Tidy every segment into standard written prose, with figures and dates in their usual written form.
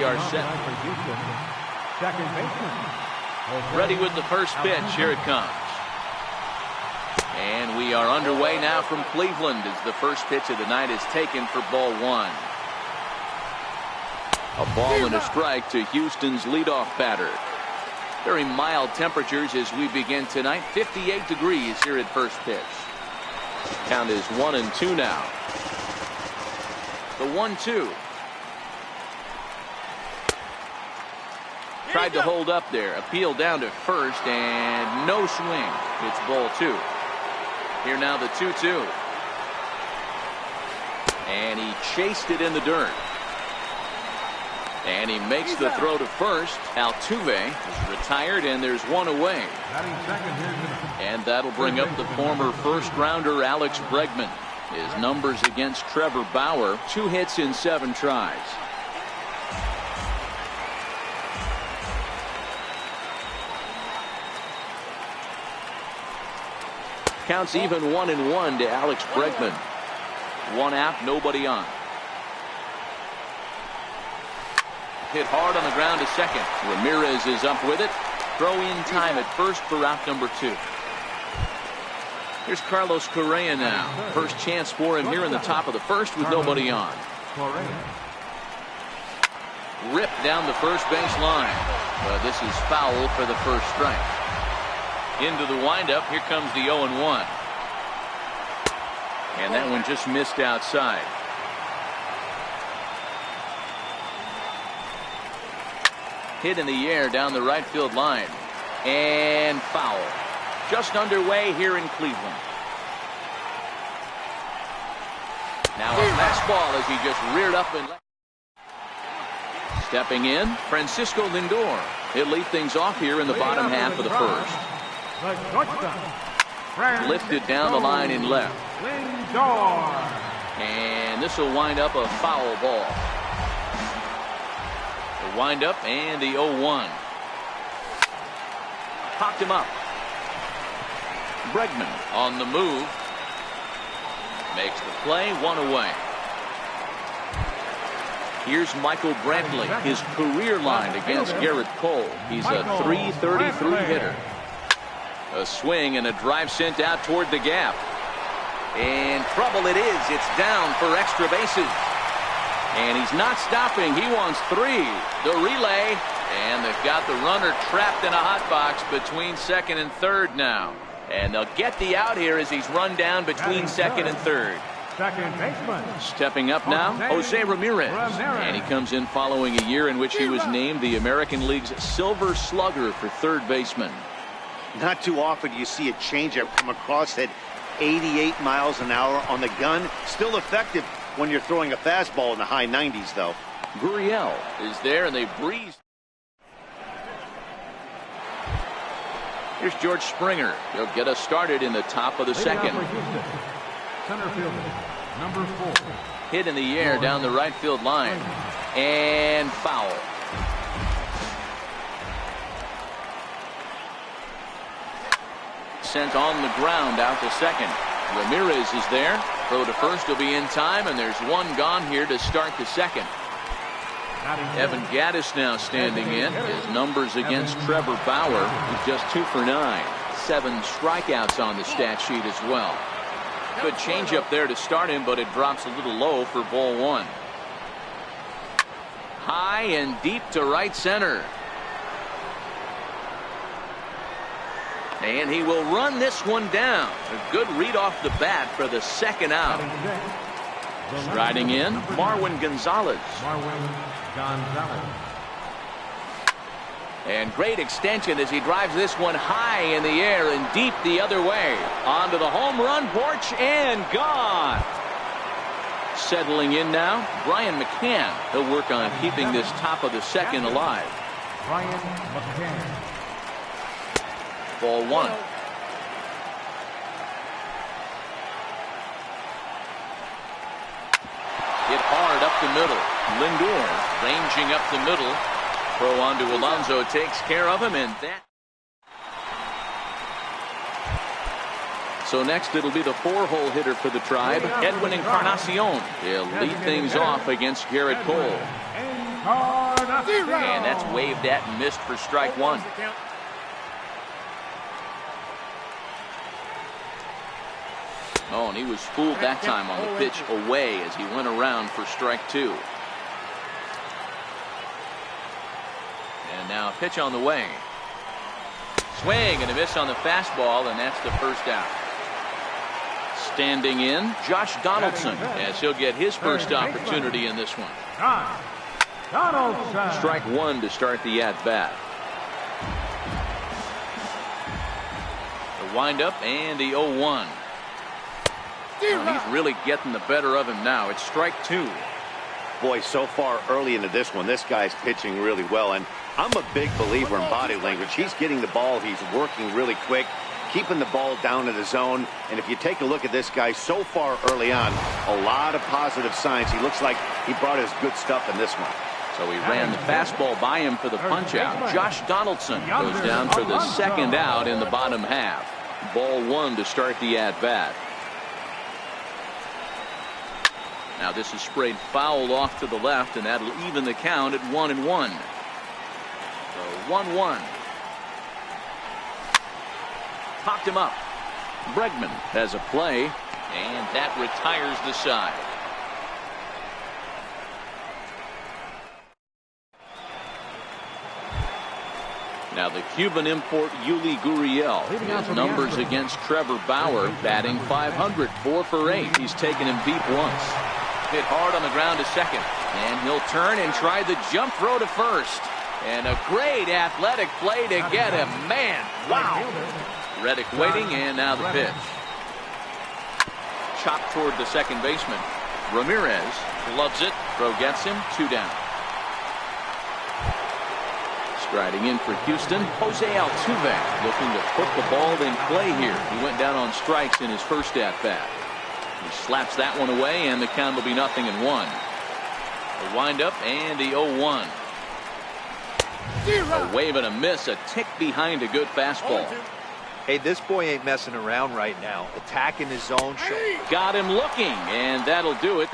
are set. Second baseman. Ready with the first pitch. Here it comes. And we are underway now from Cleveland as the first pitch of the night is taken for ball one. A ball and a strike to Houston's leadoff batter. Very mild temperatures as we begin tonight. 58 degrees here at first pitch. Count is 1-2 now. The 1-2. Tried to hold up there. Appeal down to first and no swing. It's ball two. Here now the 2-2. And he chased it in the dirt. And he makes the throw to first. Altuve is retired and there's one away. And that'll bring up the former first rounder Alex Bregman. His numbers against Trevor Bauer, 2 hits in 7 tries. Counts even 1-1 to Alex Bregman. 1 out, nobody on. Hit hard on the ground to second. Ramirez is up with it. Throw in time at first for out number 2. Here's Carlos Correa now. First chance for him here in the top of the first with nobody on. Ripped down the first base line. But this is foul for the first strike. Into the windup. Here comes the 0-1. And that one just missed outside. Hit in the air down the right field line. And foul. Just underway here in Cleveland. Now a fastball as he just reared up and stepping in, Francisco Lindor. He'll lead things off here in the bottom half of the first. Lifted down the line in left. And this will wind up a foul ball. The windup and the 0-1. Popped him up. Bregman on the move. Makes the play, 1 away. Here's Michael Brantley, his career line against Garrett Cole. He's a .333 hitter. A swing and a drive sent out toward the gap. And trouble it is. It's down for extra bases. And he's not stopping. He wants 3. The relay. And they've got the runner trapped in a hot box between second and third now. And they'll get the out here as he's run down between second and third. Second baseman. Stepping up now, Jose Ramirez. And he comes in following a year in which he was named the American League's Silver Slugger for third baseman. Not too often do you see a changeup come across at 88 miles an hour on the gun. Still effective when you're throwing a fastball in the high 90s, though. Gurriel is there, and they breeze. Here's George Springer. He'll get us started in the top of the second. Center fielder, number 4. Hit in the air down the right field line. And foul. Sent on the ground out to second. Ramirez is there. Throw to first will be in time, and there's one gone here to start the second. Evan Gattis now standing in. His numbers against Trevor Bauer, who's just 2 for 9. 7 strikeouts on the stat sheet as well. Good changeup there to start him, but it drops a little low for ball 1. High and deep to right center. And he will run this one down. A good read off the bat for the second out. Striding in, Marwin Gonzalez. And great extension as he drives this one high in the air and deep the other way. Onto the home run porch and gone. Settling in now, Brian McCann. He'll work on keeping this top of the second alive. Brian McCann. Ball 1. Hit hard up the middle. Lindor ranging up the middle. Throw on to Alonso takes care of him, and that. So next it'll be the 4-hole hitter for the Tribe, Edwin Encarnacion. He'll lead things off against Garrett Cole. Encarnacion. And that's waved at and missed for strike one. Oh, and he was fooled that time on the pitch away as he went around for strike two. And now a pitch on the way. Swing and a miss on the fastball, and that's the first out. Standing in, Josh Donaldson, as he'll get his first opportunity in this one. Strike one to start the at-bat. The windup and the 0-1. He's really getting the better of him now. It's strike two. Boy, so far early into this one, this guy's pitching really well. And I'm a big believer in body language. He's getting the ball. He's working really quick, keeping the ball down in the zone. And if you take a look at this guy so far early on, a lot of positive signs. He looks like he brought his good stuff in this one. So he ran the fastball by him for the punch out. Josh Donaldson goes down for the second out in the bottom half. Ball one to start the at-bat. Now this is sprayed foul off to the left, and that'll even the count at 1-1. So 1-1. Popped him up. Bregman has a play, and that retires the side. Now the Cuban import Yuli Gurriel. His numbers against Trevor Bauer, batting .500, 4 for 8. He's taken him deep once. Hit hard on the ground to second, and he'll turn and try the jump throw to first. And a great athletic play to get him. Man, wow. Reddick waiting, and now the pitch. Chopped toward the second baseman. Ramirez loves it. Throw gets him. 2 down. Striding in for Houston, Jose Altuve, looking to put the ball in play here. He went down on strikes in his first at-bat. He slaps that one away, and the count will be 0-1. The windup and the 0-1. A wave and a miss, a tick behind a good fastball. Hey, this boy ain't messing around right now. Attacking his zone. Got him looking, and that'll do it.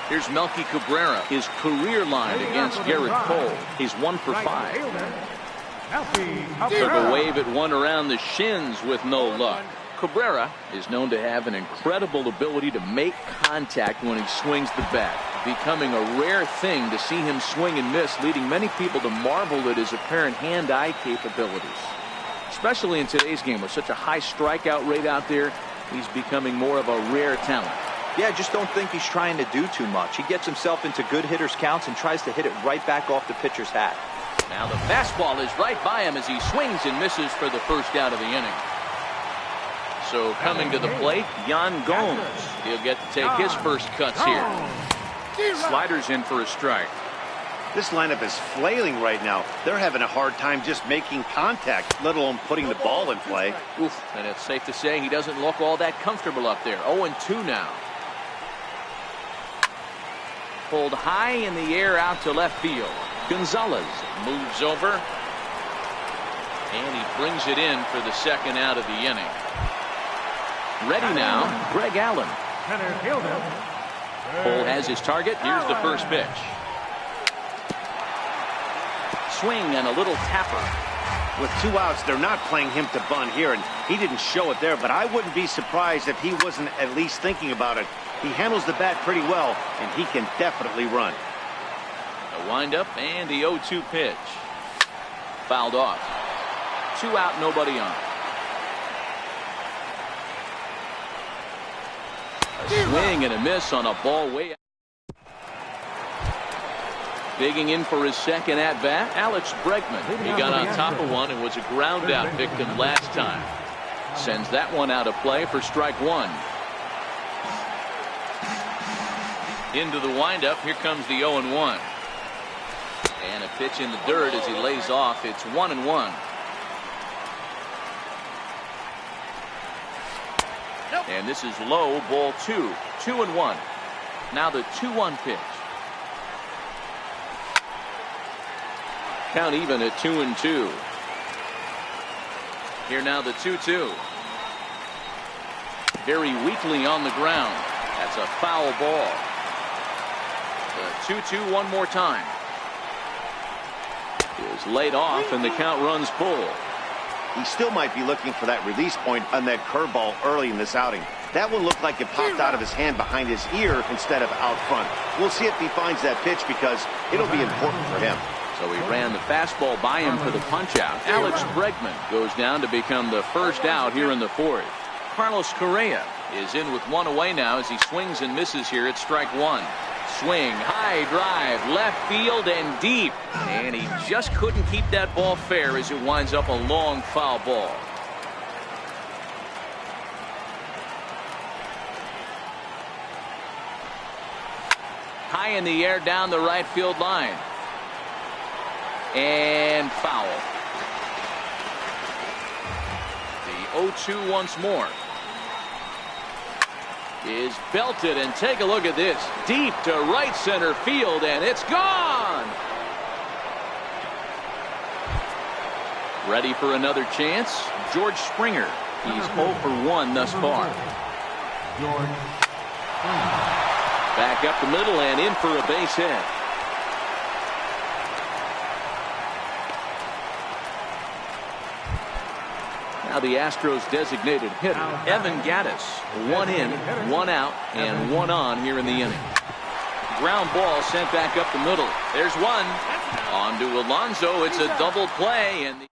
Here's Melky Cabrera, his career line against Garrett Cole. He's 1 for 5. Took a wave at one around the shins with no luck. Cabrera is known to have an incredible ability to make contact when he swings the bat, becoming a rare thing to see him swing and miss, leading many people to marvel at his apparent hand-eye capabilities. Especially in today's game with such a high strikeout rate out there, he's becoming more of a rare talent. Yeah, I just don't think he's trying to do too much. He gets himself into good hitters' counts and tries to hit it right back off the pitcher's hat. Now the fastball is right by him as he swings and misses for the first out of the inning. So coming to the plate, Yan Gomes. He'll get to take his first cuts here. Sliders in for a strike. This lineup is flailing right now. They're having a hard time just making contact, let alone putting the ball in play. Oof, and it's safe to say he doesn't look all that comfortable up there. 0-2 now. Pulled high in the air out to left field. Gonzalez moves over, and he brings it in for the second out of the inning. Ready now, Greg Allen. Cole has his target. Here's the first pitch. Swing and a little tapper. With 2 outs, they're not playing him to bunt here, and he didn't show it there, but I wouldn't be surprised if he wasn't at least thinking about it. He handles the bat pretty well, and he can definitely run. A windup and the 0-2 pitch. Fouled off. 2 out, nobody on. A swing and a miss on a ball way out. Digging in for his second at-bat, Alex Bregman. He got on top of one and was a ground-out victim last time. Sends that one out of play for strike one. Into the windup, here comes the 0-1. And a pitch in the dirt as he lays off. It's 1-1. And this is low, ball 2. 2-1. Now the 2-1 pitch. Count even at 2-2. Here now the 2-2. Very weakly on the ground. That's a foul ball. The 2-2 one more time. Is laid off, and the count runs full. He still might be looking for that release point on that curveball early in this outing. That one looked like it popped out of his hand behind his ear instead of out front. We'll see if he finds that pitch because it'll be important for him. So he ran the fastball by him for the punch-out. Alex Bregman goes down to become the first out here in the fourth. Carlos Correa is in with one away now as he swings and misses here at strike one. Swing, high drive, left field and deep. And he just couldn't keep that ball fair as it winds up a long foul ball. High in the air down the right field line. And foul. The 0-2 once more. Is belted, and take a look at this. Deep to right center field, and it's gone. Ready for another chance? George Springer. He's 0 for 1 thus far. George Springer. Back up the middle and in for a base hit. Now the Astros designated hitter, Evan Gattis. 1 in, 1 out, and 1 on here in the inning. Ground ball sent back up the middle. There's one. On to Alonso. It's a double play. And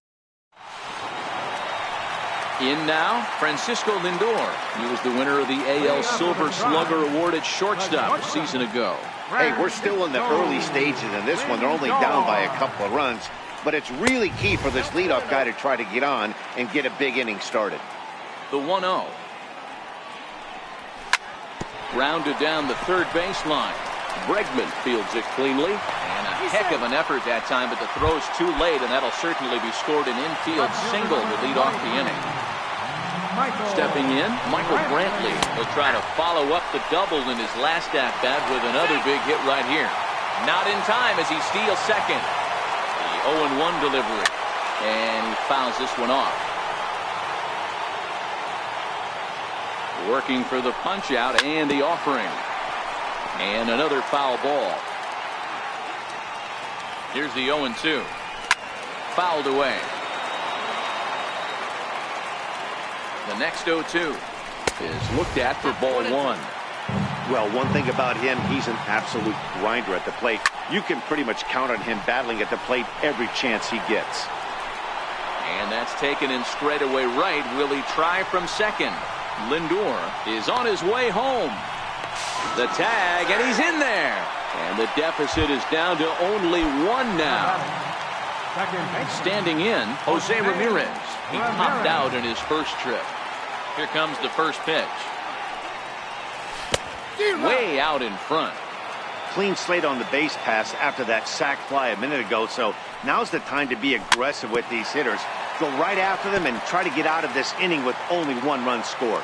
in now, Francisco Lindor. He was the winner of the AL Silver Slugger Award at shortstop a season ago. Hey, we're still in the early stages in this one. They're only down by a couple of runs. But it's really key for this leadoff guy to try to get on and get a big inning started. The 1-0. Grounded down the third baseline. Bregman fields it cleanly. And a heck of an effort that time, but the throw's too late, and that'll certainly be scored an infield single to lead off the inning. Stepping in, Michael Brantley will try to follow up the double in his last at-bat with another big hit right here. Not in time as he steals second. 0-1 delivery, and he fouls this one off. Working for the punch out and the offering, and another foul ball. Here's the 0-2, fouled away. The next 0-2 is looked at for ball one. Well, one thing about him, he's an absolute grinder at the plate. You can pretty much count on him battling at the plate every chance he gets. And that's taken in straightaway right. Will he try from second? Lindor is on his way home. The tag, and he's in there. And the deficit is down to only 1 now. Standing in, Jose Ramirez. He popped out in his first trip. Here comes the first pitch. Way out in front. Clean slate on the base pass after that sac fly a minute ago, so now's the time to be aggressive with these hitters. Go right after them and try to get out of this inning with only 1 run scored.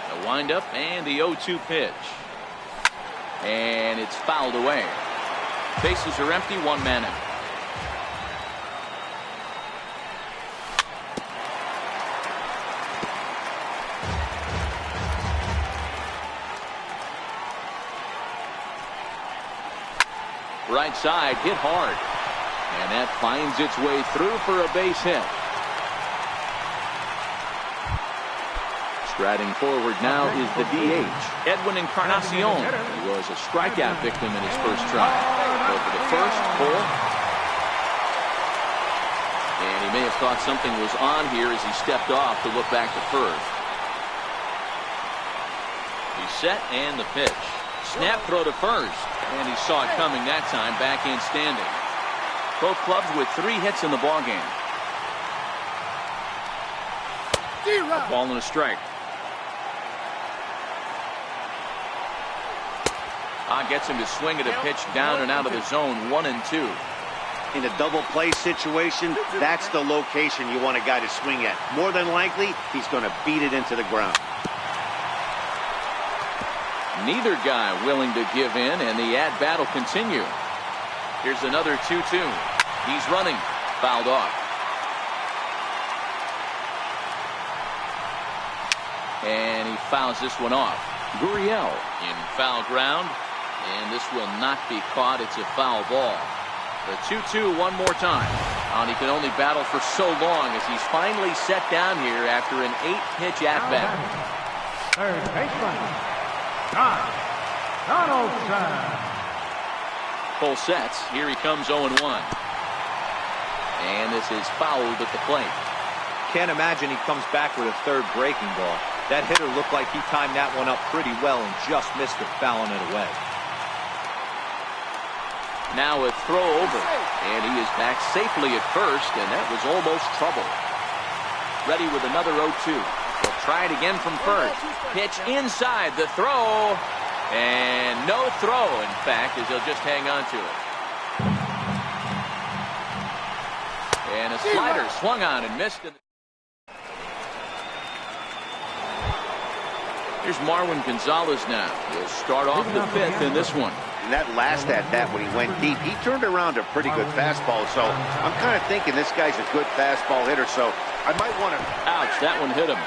The windup and the 0-2 pitch. And it's fouled away. Bases are empty, 1 man out. Right side hit hard, and that finds its way through for a base hit. Striding forward now is the DH, Edwin Encarnacion. He was a strikeout victim in his first try. Over the first, full. And he may have thought something was on here as he stepped off to look back to first. He's set and the pitch. Snap throw to first. And he saw it coming that time, back in standing. Both clubs with 3 hits in the ballgame. A ball and a strike. Gets him to swing at a pitch down and out of the zone, 1-2. In a double play situation, that's the location you want a guy to swing at. More than likely, he's going to beat it into the ground. Neither guy willing to give in, and the at-bat will continue. Here's another 2-2. He's running. Fouled off. And he fouls this one off. Gurriel in foul ground. And this will not be caught. It's a foul ball. The 2-2 one more time. And he can only battle for so long as he's finally set down here after an 8-pitch at-bat. Third baseman, Donaldson. Cole sets. Here he comes 0-1. And this is fouled at the plate. Can't imagine he comes back with a third breaking ball. That hitter looked like he timed that one up pretty well and just missed it, fouling it away. Now a throw over, and he is back safely at first, and that was almost trouble. Ready with another 0-2. He'll try it again from first. Pitch inside, the throw, and no throw, in fact, as he'll just hang on to it. And a slider swung on and missed it. Here's Marwin Gonzalez now. He'll start off the fifth in this one. And that last at-bat when he went deep, he turned around a pretty good fastball. So I'm kind of thinking this guy's a good fastball hitter. So I might want to... Ouch, that one hit him.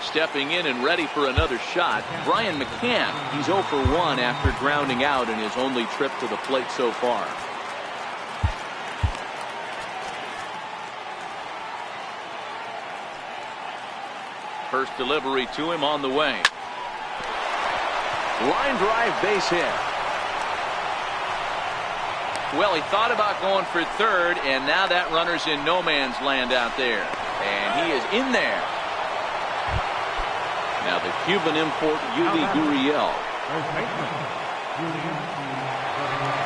Stepping in and ready for another shot, Brian McCann. He's 0 for 1 after grounding out in his only trip to the plate so far. First delivery to him on the way. Line drive base hit. Well, he thought about going for third, and now that runner's in no man's land out there. And he is in there. Now the Cuban import, Yuli Gurriel.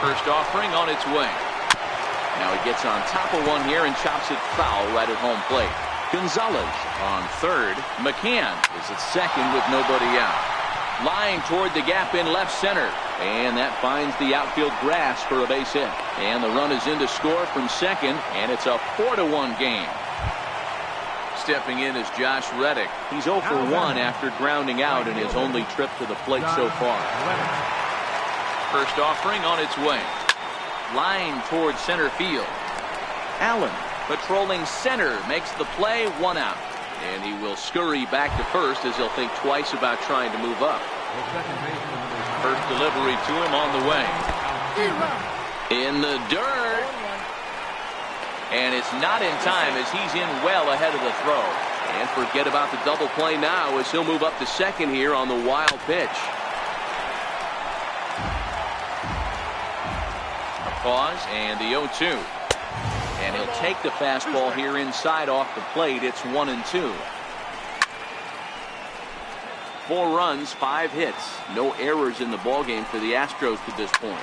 First offering on its way. Now he gets on top of one here and chops it foul right at home plate. Gonzalez on third. McCann is at second with nobody out. Line toward the gap in left center. And that finds the outfield grass for a base hit. And the run is in to score from second. And it's a 4-1 game. Stepping in is Josh Reddick. He's 0 for 1 after grounding out in his only trip to the plate so far. First offering on its way. Line toward center field. Allen patrolling center makes the play, 1 out. And he will scurry back to first as he'll think twice about trying to move up. First delivery to him on the way. In the dirt. And it's not in time as he's in well ahead of the throw. And forget about the double play now as he'll move up to second here on the wild pitch. A pause and the 0-2. And he'll take the fastball here inside off the plate. It's 1-2. 4 runs, 5 hits. No errors in the ballgame for the Astros to this point.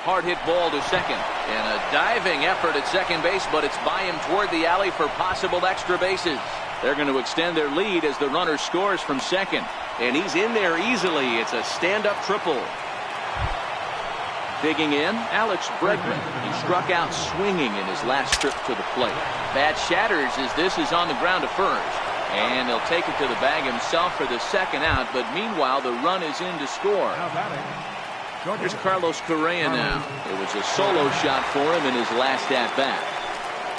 Hard hit ball to second. And a diving effort at second base, but it's by him toward the alley for possible extra bases. They're going to extend their lead as the runner scores from second. And he's in there easily. It's a stand-up triple. Digging in, Alex Bregman. He struck out swinging in his last trip to the plate. Bat shatters as this is on the ground to first. And he'll take it to the bag himself for the second out. But meanwhile, the run is in to score. Here's Carlos Correa now. It was a solo shot for him in his last at-bat.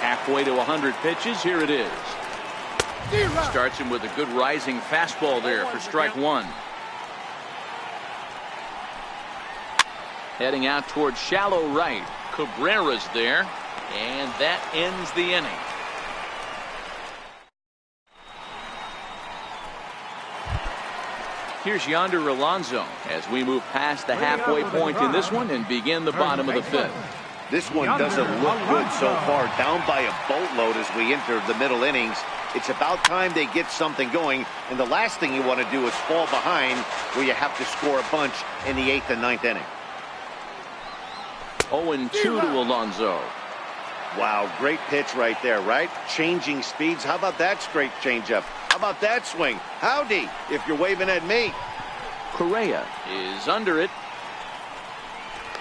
Halfway to 100 pitches, here it is. Starts him with a good rising fastball there for strike 1. Heading out toward shallow right. Cabrera's there. And that ends the inning. Here's Yonder Alonso as we move past the halfway point in this one and begin the bottom of the 5th. This one doesn't look good so far. Down by a boatload as we enter the middle innings. It's about time they get something going. And the last thing you want to do is fall behind where you have to score a bunch in the 8th and 9th inning. 0-2 to Alonso. Wow, great pitch right there, right? Changing speeds. How about that straight changeup? How about that swing? Howdy, if you're waving at me. Correa is under it.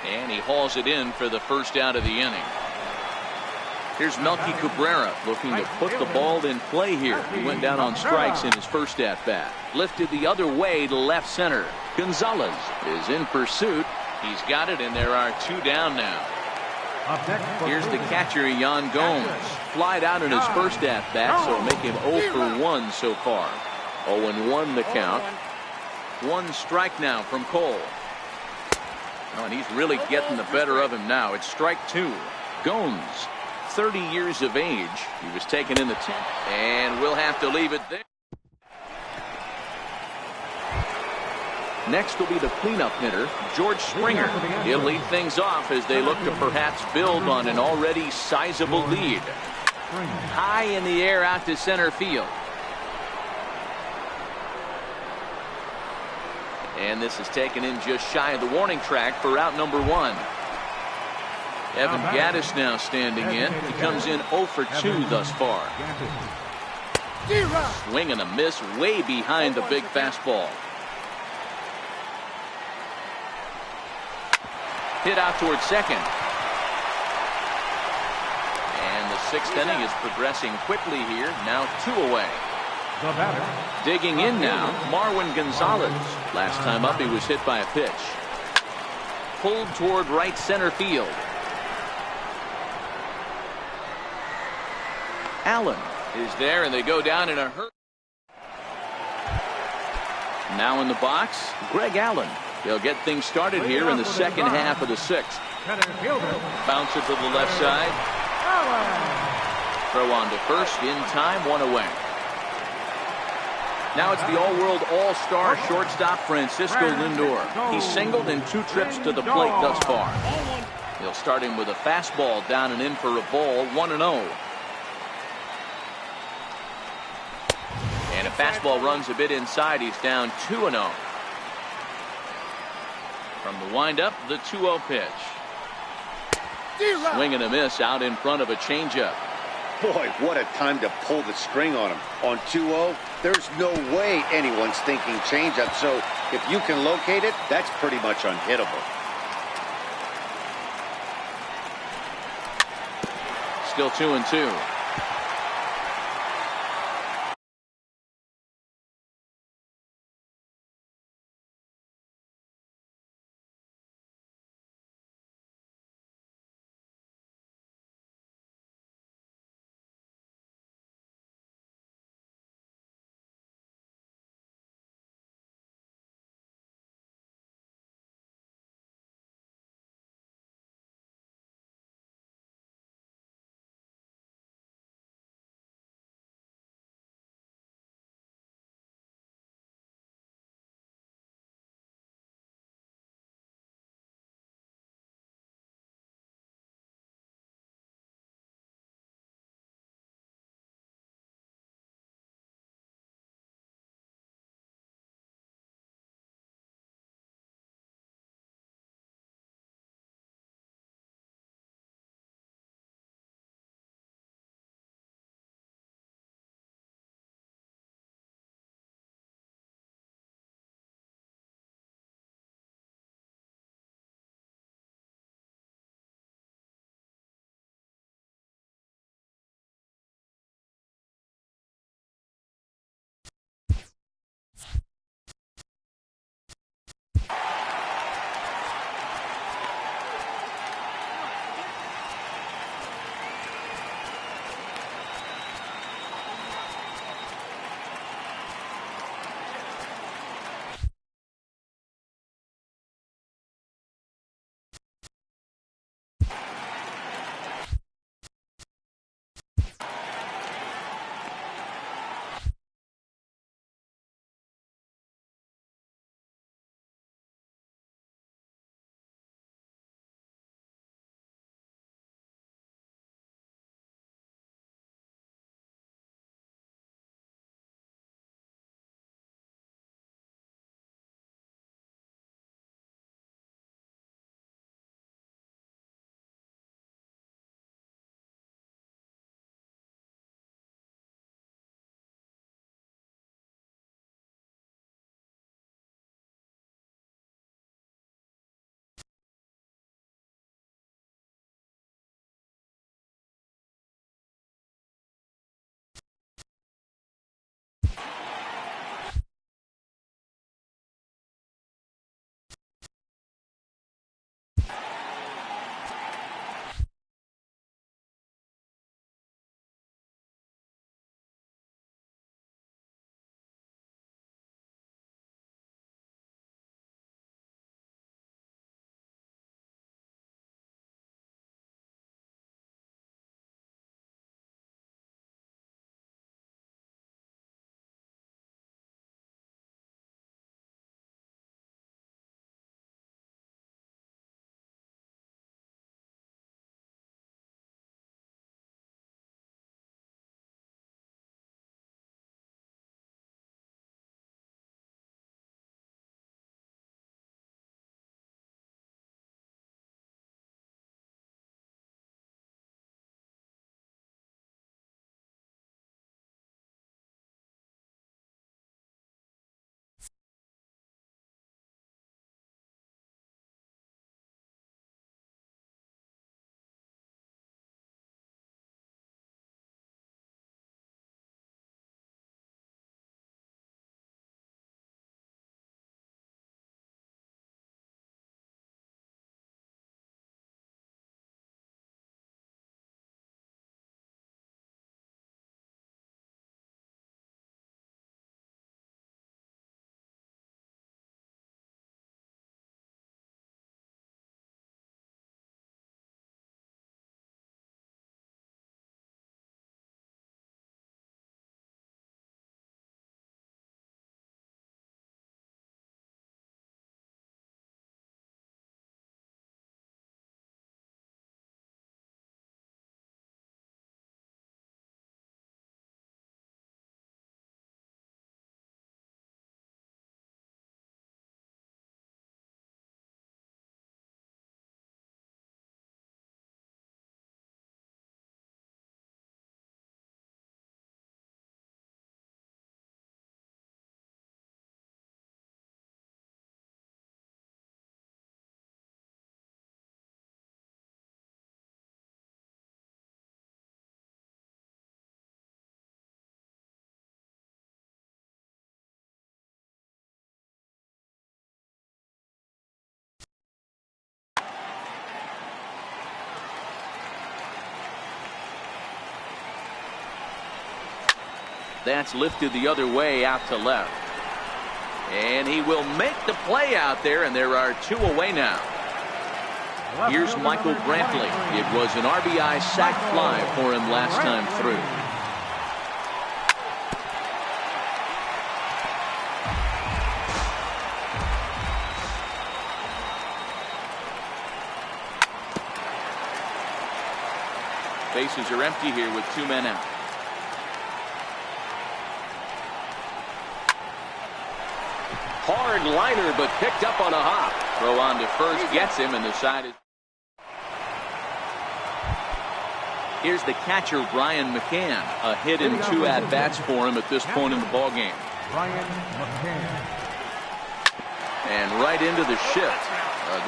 And he hauls it in for the first out of the inning. Here's Melky Cabrera looking to put the ball in play here. He went down on strikes in his first at-bat. Lifted the other way to left center. Gonzalez is in pursuit. He's got it, and there are 2 down now. Up next for Here's the Cleveland. catcher, Yan Gomes. Flied out in his first at-bat, so make him 0 for 1 so far. 0-1 the count. One strike now from Cole. Oh, and he's really getting the better of him now. It's strike 2. Gomes, 30 years of age. He was taken in the 10th, and we'll have to leave it there. Next will be the cleanup hitter, George Springer. He'll lead things off as they look to perhaps build on an already sizable lead. High in the air out to center field. And this is taken in just shy of the warning track for out number 1. Evan Gattis now standing in. He comes in 0 for 2 thus far. Swing and a miss way behind the big fastball. Hit out towards second. And the 6th inning is progressing quickly here. Now 2 away. The batter. Digging in now, Marwin Gonzalez. Last time up, he was hit by a pitch. Pulled toward right center field. Allen is there, and they go down in a hurry. Now in the box, Greg Allen. They'll get things started here in the second half of the 6th. Center fielder. Bounce it to the left side. Allen. Throw on to first in time, 1 away. Now it's the all-world all-star shortstop Francisco Lindor. He's singled in 2 trips to the plate thus far. He'll start him with a fastball down and in for a ball, 1-0. And a fastball runs a bit inside. He's down 2-0. From the windup, the 2-0 pitch. Swing and a miss out in front of a changeup. Boy, what a time to pull the string on him. On 2-0, there's no way anyone's thinking changeup. So if you can locate it, that's pretty much unhittable. Still 2-2. That's lifted the other way out to left. And he will make the play out there, and there are 2 away now. Here's Michael Brantley. It was an RBI sac fly for him last time through. Bases are empty here with 2 men out. Hard liner, but picked up on a hop. Throw on to first gets him, and the side is. Here's the catcher, Brian McCann. A hit in 2 at-bats for him at this point in the ballgame. Brian McCann. And right into the shift.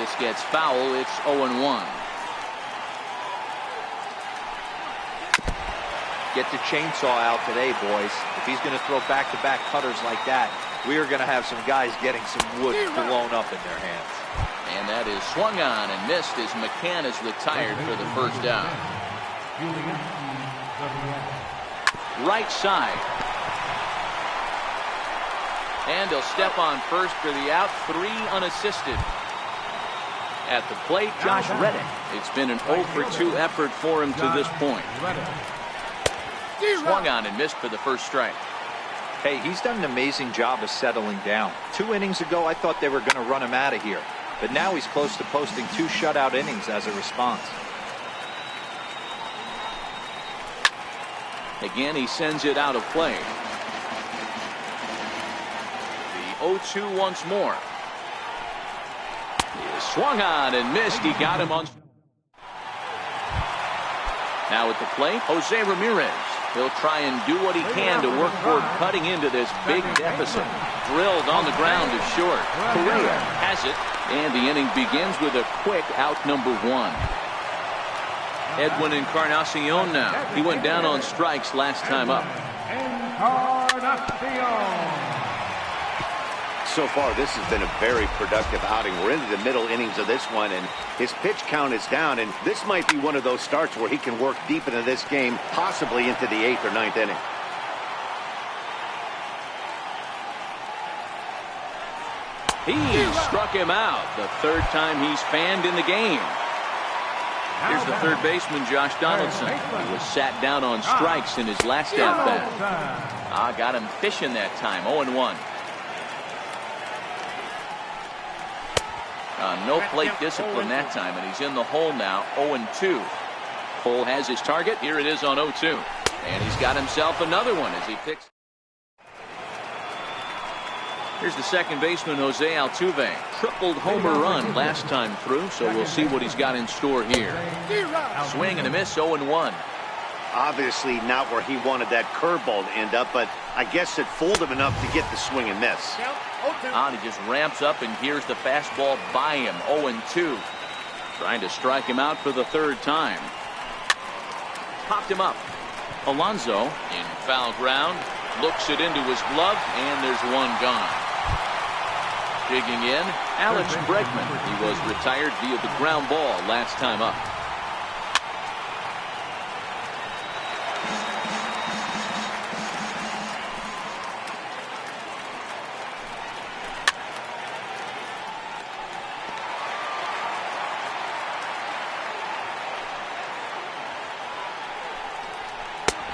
This gets foul. It's 0-1. Get the chainsaw out today, boys. If he's going to throw back-to-back cutters like that, we are going to have some guys getting some wood blown up in their hands. And that is swung on and missed as McCann is retired for the first down. Right side. And he'll step on first for the out. 3 unassisted. At the plate, Josh Reddick. It's been an 0-for-2 effort for him to this point. Swung on and missed for the first strike. Hey, he's done an amazing job of settling down. 2 innings ago, I thought they were going to run him out of here. But now he's close to posting 2 shutout innings as a response. Again, he sends it out of play. The 0-2 once more. He swung on and missed. He got him on. Now at the plate, Jose Ramirez. He'll try and do what he can to work toward cutting into this big deficit. Drilled on the ground is short. Correa has it, and the inning begins with a quick out number 1. Edwin Encarnacion now. He went down on strikes last time up. So far, this has been a very productive outing. We're into the middle innings of this one, and his pitch count is down, and this might be one of those starts where he can work deep into this game, possibly into the 8th or 9th inning. He struck him out. The 3rd time he's fanned in the game. Here's the 3rd baseman, Josh Donaldson. He was sat down on strikes in his last at-bat. Got him fishing that time. 0-1. No plate discipline that time, and he's in the hole now. 0-2. Cole has his target. Here it is on 0-2. And he's got himself another one as he picks. Here's the 2nd baseman, Jose Altuve. Tripled homer run last time through, so we'll see what he's got in store here. Swing and a miss, 0-1. Obviously not where he wanted that curveball to end up, but I guess it fooled him enough to get the swing and miss. He just ramps up, and here's the fastball by him. 0-2. Trying to strike him out for the 3rd time. Popped him up. Alonso in foul ground. Looks it into his glove, and there's one gone. Digging in, Alex Bregman. He was retired via the ground ball last time up.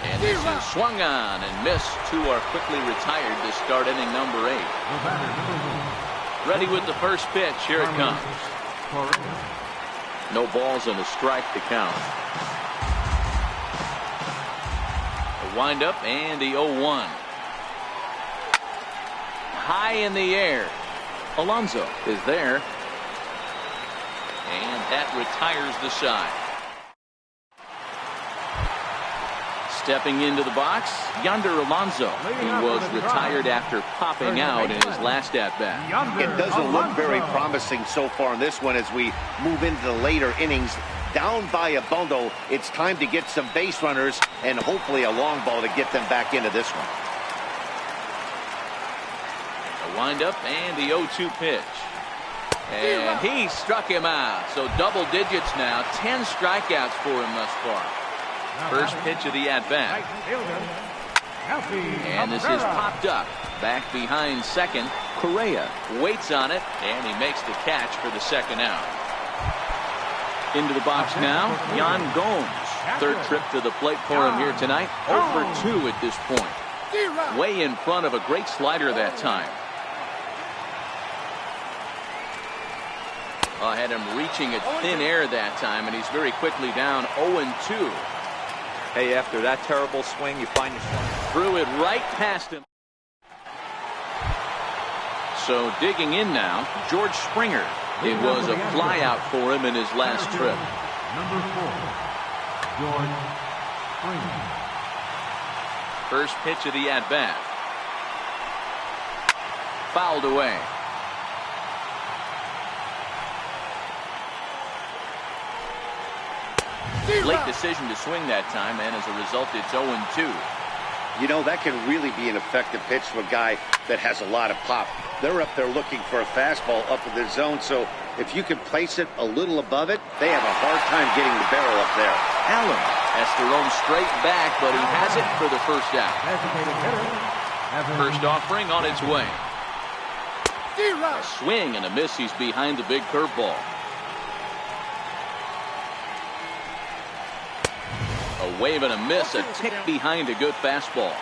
And this is swung on and missed. 2 are quickly retired to start inning number 8. Ready with the first pitch. Here it comes. No balls and a strike to count. A windup and the 0-1. High in the air. Alonso is there. And that retires the side. Stepping into the box, Yonder Alonso. He was retired after popping out in his last at-bat. It doesn't look very promising so far in this one as we move into the later innings. Down by a bundle, it's time to get some base runners and hopefully a long ball to get them back into this one. A windup and the 0-2 pitch. And he struck him out. So double digits now. 10 strikeouts for him thus far. First pitch of the at-bat. And this is popped up. Back behind second. Correa waits on it, and he makes the catch for the second out. Into the box now, Yan Gomes. Third trip to the plate for him here tonight. 0 for 2 at this point. Way in front of a great slider that time. Had him reaching at thin air that time, and he's very quickly down 0-2. Hey, after that terrible swing, you find yourself. Threw it right past him. So digging in now, George Springer. It was a flyout for him in his last trip. Number 4, George Springer. First pitch of the at-bat. Fouled away. Late decision to swing that time, and as a result, it's 0-2. You know, that can really be an effective pitch to a guy that has a lot of pop. They're up there looking for a fastball up in the zone, so if you can place it a little above it, they have a hard time getting the barrel up there. Allen has to roam straight back, but he has it for the first out. First offering on its way. A swing and a miss. He's behind the big curveball. A wave and a miss, a tick behind a good fastball.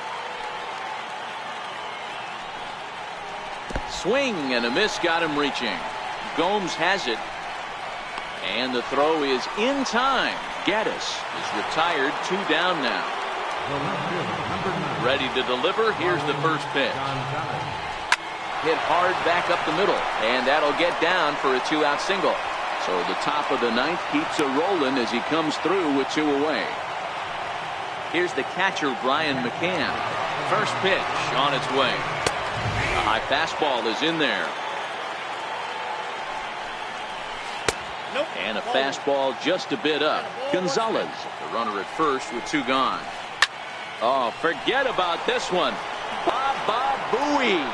Swing and a miss got him reaching. Gomes has it. And the throw is in time. Gaddis is retired, 2 down now. Ready to deliver. Here's the first pitch. Hit hard back up the middle. And that'll get down for a 2-out single. So the top of the ninth keeps it rolling as he comes through with 2 away. Here's the catcher, Brian McCann. First pitch on its way. A high fastball is in there. And a fastball just a bit up. Gonzalez, the runner at first with 2 gone. Oh, forget about this one. Baba Booey.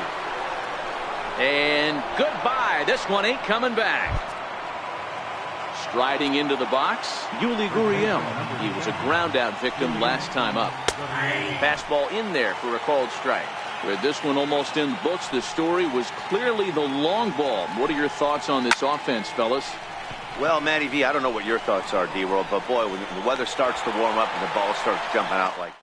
And goodbye. This one ain't coming back. Striding into the box, Yuli Gurriel. He was a ground-out victim last time up. Fastball in there for a called strike. With this one almost in the books, the story was clearly the long ball. What are your thoughts on this offense, fellas? Well, Matty V, I don't know what your thoughts are, D-World, but boy, when the weather starts to warm up and the ball starts jumping out like.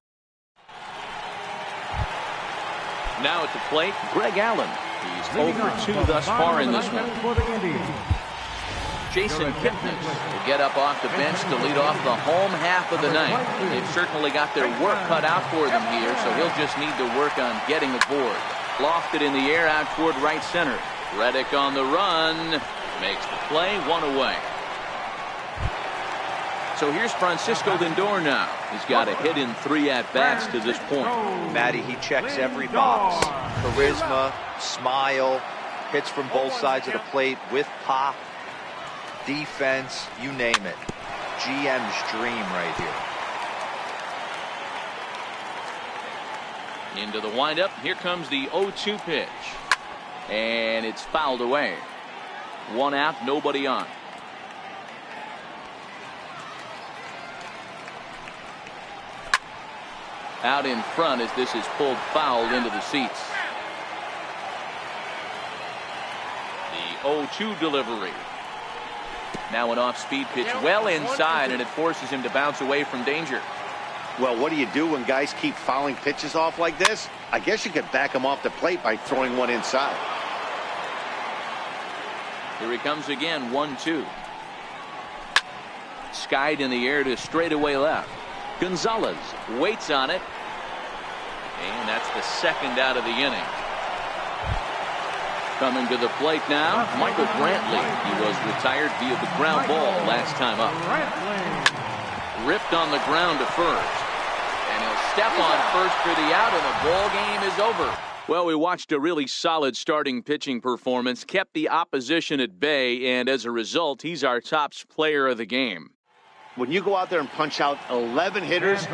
Now at the plate, Greg Allen. He's 0 for 2 thus far in this one. Jason Kipnis will get up off the bench to lead off the home half of the ninth. They've certainly got their work cut out for them here, so he'll just need to work on getting aboard. Lofted in the air out toward right center. Reddick on the run. Makes the play, 1 away. So here's Francisco Lindor now. He's got a hit in 3 at-bats to this point. Matty, he checks every box. Charisma, smile, hits from both sides of the plate with pop. Defense, you name it. GM's dream right here. Into the windup. Here comes the 0-2 pitch. And it's fouled away. 1 out, nobody on. Out in front as this is pulled foul into the seats. The 0-2 delivery. Now an off-speed pitch well inside, and it forces him to bounce away from danger. Well, what do you do when guys keep fouling pitches off like this? I guess you could back them off the plate by throwing one inside. Here he comes again, 1-2. Skied in the air to straightaway left. Gonzalez waits on it. And that's the second out of the inning. Coming to the plate now, Michael Brantley. He was retired via the ground ball last time up. Ripped on the ground to first. And he'll step on first for the out, and the ball game is over. Well, we watched a really solid starting pitching performance, kept the opposition at bay, and as a result, he's our top player of the game. When you go out there and punch out 11 hitters,